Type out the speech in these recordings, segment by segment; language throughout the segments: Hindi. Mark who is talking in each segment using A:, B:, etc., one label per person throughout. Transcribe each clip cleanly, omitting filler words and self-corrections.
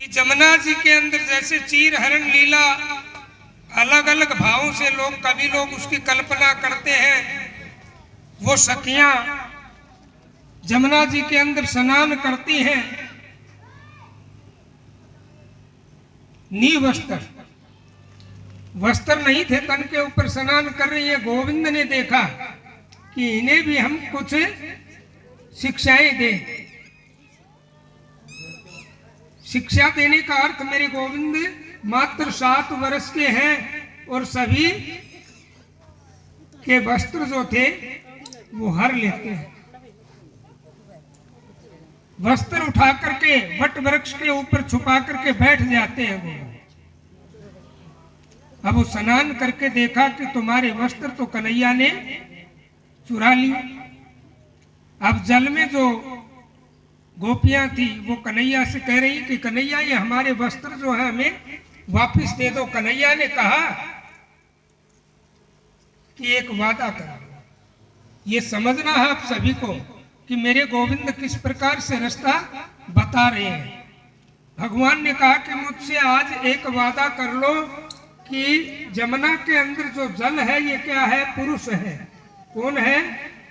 A: जमुना जी के अंदर जैसे चीर हरण लीला अलग अलग भावों से लोग कभी लोग उसकी कल्पना करते हैं। वो सखियां जमुना जी के अंदर स्नान करती हैं, नी वस्त्र वस्त्र नहीं थे तन के ऊपर स्नान कर रही है। गोविंद ने देखा कि इन्हें भी हम कुछ शिक्षाएं दें। शिक्षा देने का अर्थ मेरे गोविंद मात्र 7 वर्ष के हैं और सभी के वस्त्र जो थे वो हर लेते हैं। वस्त्र उठा करके वट वृक्ष के ऊपर छुपा करके बैठ जाते हैं वो। अब वो स्नान करके देखा कि तुम्हारे वस्त्र तो कन्हैया ने चुरा लिए। अब जल में जो गोपियां थी वो कन्हैया से कह रही कि कन्हैया ये हमारे वस्त्र जो है हमें वापस दे दो। कन्हैया ने कहा कि एक वादा करो, ये समझना है आप सभी को कि मेरे गोविंद किस प्रकार से रास्ता बता रहे हैं। भगवान ने कहा कि मुझसे आज एक वादा कर लो कि जमुना के अंदर जो जल है ये क्या है? पुरुष है। कौन है?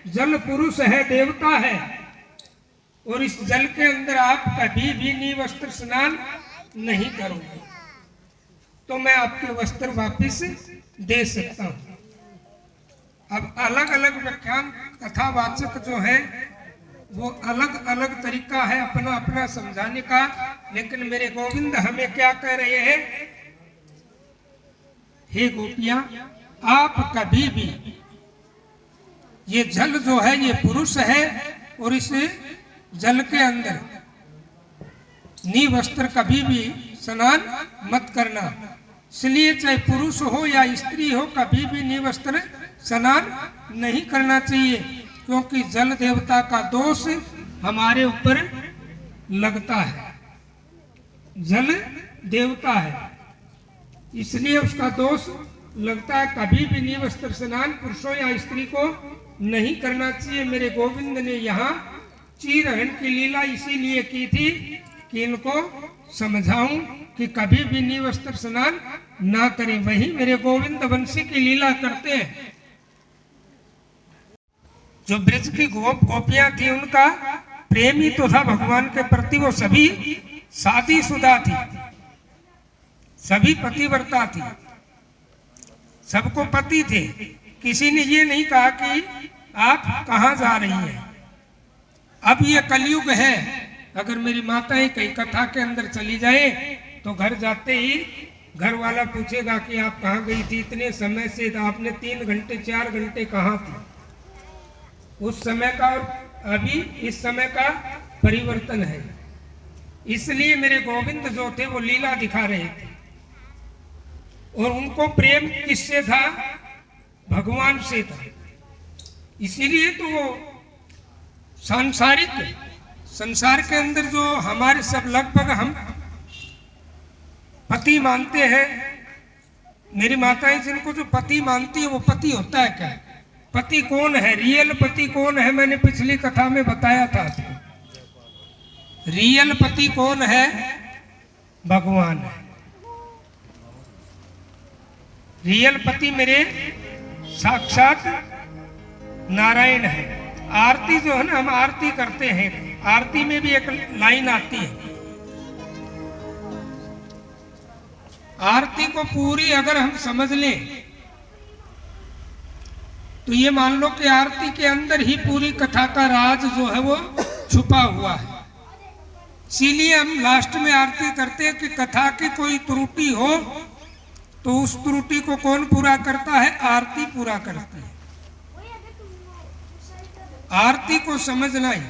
A: जल पुरुष है, देवता है। और इस जल के अंदर आप कभी भी निवस्त्र स्नान नहीं करोगे तो मैं आपके वस्त्र वापस दे सकता हूं। अब अलग अलग व्याख्यान कथावाचक जो है वो अलग अलग तरीका है अपना अपना समझाने का, लेकिन मेरे गोविंद हमें क्या कह रहे हैं? हे गोपियां, आप कभी भी ये जल जो है ये पुरुष है और इस जल के अंदर नी वस्त्र कभी भी स्नान मत करना। इसलिए चाहे पुरुष हो या स्त्री हो कभी भी नी वस्त्र स्नान नहीं करना चाहिए, क्योंकि जल देवता का दोष हमारे ऊपर लगता है। जल देवता है इसलिए उसका दोष लगता है। कभी भी नी वस्त्र स्नान पुरुषों या स्त्री को नहीं करना चाहिए। मेरे गोविंद ने यहाँ चीर हरण की लीला इसीलिए की थी कि इनको समझाऊं कि कभी भी नी वस्त्र स्नान ना करें। वही मेरे गोविंद वंशी की लीला करते हैं। जो ब्रज की गोपियां थी उनका प्रेम ही तो था भगवान के प्रति। वो सभी शादीशुदा थी, सभी पतिव्रता थी, सबको पति थे। किसी ने ये नहीं कहा कि आप कहाँ जा रही हैं। अब ये कलयुग है। अगर मेरी माताएं कहीं कथा के अंदर चली जाए तो घर जाते ही घर वाला पूछेगा कि आप कहाँ गई थी इतने समय से? तो आपने 3 घंटे 4 घंटे कहाँ थी? उस समय का और अभी इस समय का परिवर्तन है। इसलिए मेरे गोविंद जो थे वो लीला दिखा रहे थे और उनको प्रेम किससे था? भगवान से था। इसीलिए तो वो सांसारिक संसार के अंदर जो हमारे सब लगभग हम पति मानते हैं, मेरी माताएं जिनको जो पति मानती है वो पति होता है क्या? पति कौन है? रियल पति कौन है? मैंने पिछली कथा में बताया था। रियल पति कौन है? भगवान है। रियल पति मेरे साक्षात नारायण है। आरती जो है ना, हम आरती करते हैं, आरती में भी एक लाइन आती है। आरती को पूरी अगर हम समझ लें तो ये मान लो कि आरती के अंदर ही पूरी कथा का राज जो है वो छुपा हुआ है। इसीलिए हम लास्ट में आरती करते हैं कि कथा की कोई त्रुटि हो तो उस त्रुटि को कौन पूरा करता है? आरती पूरा करती है। आरती को समझना ही।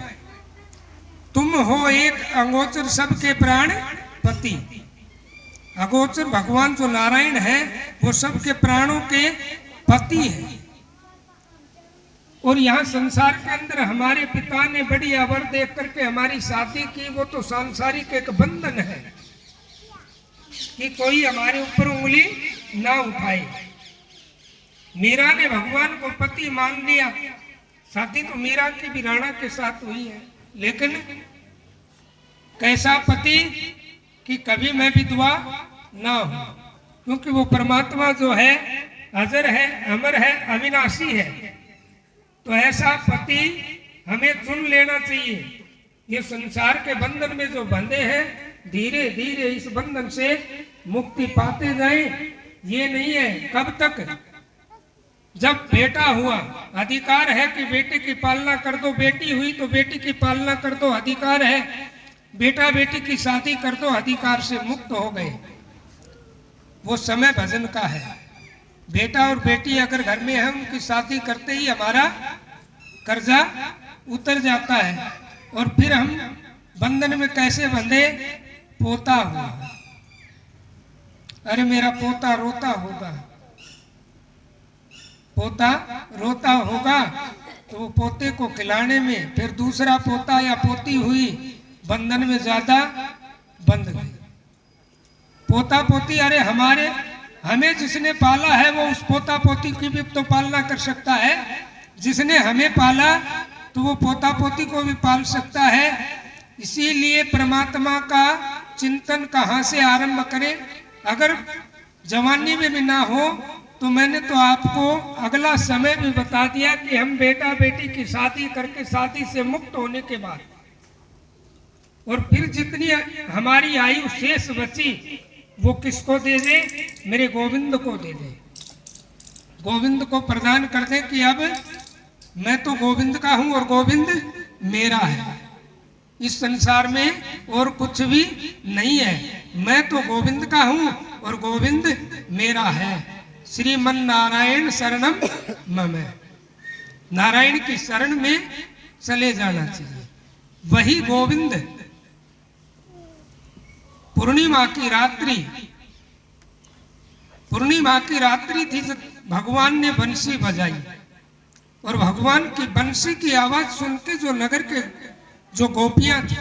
A: तुम हो एक अगोचर सबके प्राण पति। अगोचर भगवान जो नारायण है वो सबके प्राणों के पति है। और यहाँ संसार के अंदर हमारे पिता ने बड़ी अवर देख करके हमारी शादी की, वो तो सांसारिक एक बंधन है कि कोई हमारे ऊपर उंगली ना उठाए। मीरा ने भगवान को पति मान लिया। शादी तो मीरा की भी राणा के साथ हुई है, लेकिन कैसा पति कि कभी मैं विधवा ना हूं, क्योंकि वो परमात्मा जो है अजर है, अमर है, अविनाशी है। तो ऐसा पति हमें चुन लेना चाहिए। ये संसार के बंधन में जो बंधे हैं, धीरे धीरे इस बंधन से मुक्ति पाते जाएं। ये नहीं है कब तक, जब बेटा हुआ अधिकार है कि बेटे की पालना कर दो, बेटी हुई तो बेटी की पालना कर दो, अधिकार है, बेटा बेटी की शादी कर दो, अधिकार से मुक्त हो गए। वो समय भजन का है। बेटा और बेटी अगर घर में है, उनकी शादी करते ही हमारा कर्जा उतर जाता है। और फिर हम बंधन में कैसे बंधे? पोता हुआ, अरे मेरा पोता रोता होगा, पोता रोता होगा, तो वो पोते को खिलाने में फिर दूसरा पोता या पोती हुई, बंधन में ज्यादा बंध गई। पोता पोती, अरे हमें जिसने पाला है वो उस पोता पोती की भी तो पालना कर सकता है। जिसने हमें पाला तो वो पोता पोती को भी पाल सकता है। इसीलिए परमात्मा का चिंतन कहाँ से आरंभ करें? अगर जवानी में भी ना हो तो मैंने तो आपको अगला समय भी बता दिया कि हम बेटा बेटी की शादी करके शादी से मुक्त होने के बाद और फिर जितनी हमारी आयु शेष बची वो किसको दे दे? मेरे गोविंद को दे दे। गोविंद को प्रदान कर दे कि अब मैं तो गोविंद का हूं और गोविंद मेरा है। इस संसार में और कुछ भी नहीं है। मैं तो गोविंद का हूं और गोविंद मेरा है। श्रीमन नारायण शरणम मम। नारायण की शरण में चले जाना चाहिए। वही गोविंद। पूर्णिमा की रात्रि थी जब भगवान ने बंसी बजाई और भगवान की बंसी की आवाज सुन के जो नगर के जो गोपियां थी,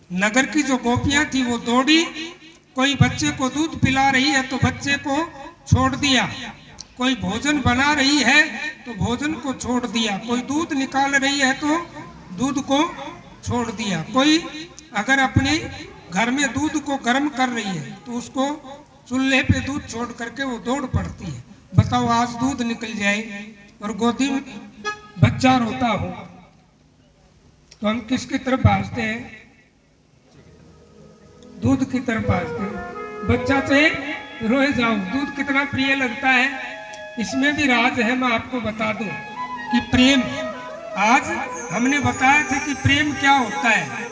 A: नगर की जो गोपियां थी वो दौड़ी। कोई बच्चे को दूध पिला रही है तो बच्चे को छोड़ दिया, कोई भोजन बना रही है तो भोजन को छोड़ दिया, कोई दूध निकाल रही है तो दूध को छोड़ दिया, कोई अगर अपने घर में दूध को गर्म कर रही है तो उसको चूल्हे पे दूध छोड़ करके वो दौड़ पड़ती है। बताओ, आज दूध निकल जाए और गोदी में बच्चा रोता हो तो हम किसकी तरफ भागते हैं? दूध की तरफ भागते हैं। बच्चा चाहे रोए जाओ, दूध कितना प्रिय लगता है। इसमें भी राज है। मैं आपको बता दूं कि प्रेम, आज हमने बताया था कि प्रेम क्या होता है।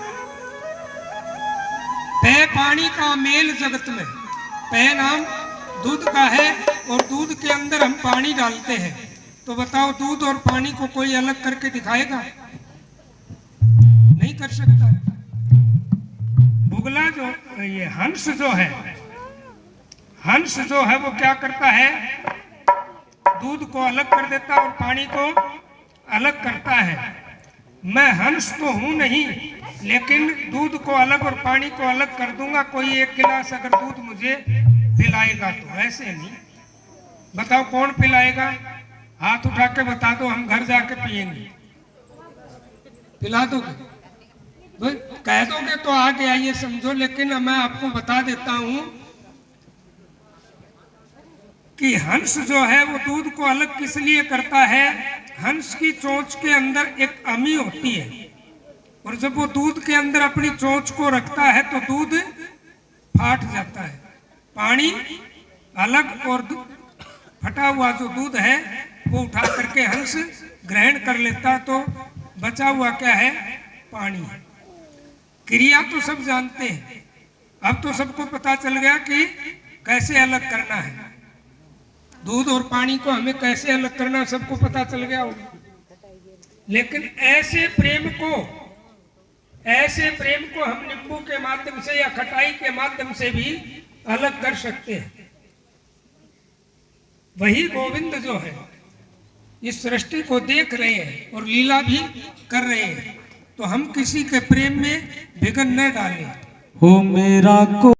A: पै पानी का मेल जगत में, पै नाम दूध का है और दूध के अंदर हम पानी डालते हैं। तो बताओ, दूध और पानी को कोई अलग करके दिखाएगा? नहीं कर सकता। बुगला जो ये हंस जो है, हंस जो है वो क्या करता है? दूध को अलग कर देता और पानी को अलग करता है। मैं हंस तो हूं नहीं, लेकिन दूध को अलग और पानी को अलग कर दूंगा। कोई एक गिलास अगर दूध मुझे पिलाएगा तो, ऐसे नहीं। बताओ कौन पिलाएगा? हाथ उठा के बता दो, हम घर जाके पिएंगे। पिला दोगे? तो कह दोगे तो आगे आइए समझो। लेकिन मैं आपको बता देता हूं कि हंस जो है वो दूध को अलग किस लिए करता है? हंस की चोंच के अंदर एक अमी होती है और जब वो दूध के अंदर अपनी चोंच को रखता है तो दूध फाट जाता है। पानी अलग और फटा हुआ जो दूध है वो उठा करके हंस ग्रहण कर लेता, तो बचा हुआ क्या है? पानी। क्रिया तो सब जानते हैं। अब तो सबको पता चल गया कि कैसे अलग करना है। दूध और पानी को हमें कैसे अलग करना सबको पता चल गया होगा। लेकिन ऐसे प्रेम को हम नींबू के माध्यम से या खटाई के माध्यम से भी अलग कर सकते हैं। वही गोविंद जो है इस सृष्टि को देख रहे हैं और लीला भी कर रहे हैं। तो हम किसी के प्रेम में विघ्न न डालें।
B: हो मेरा को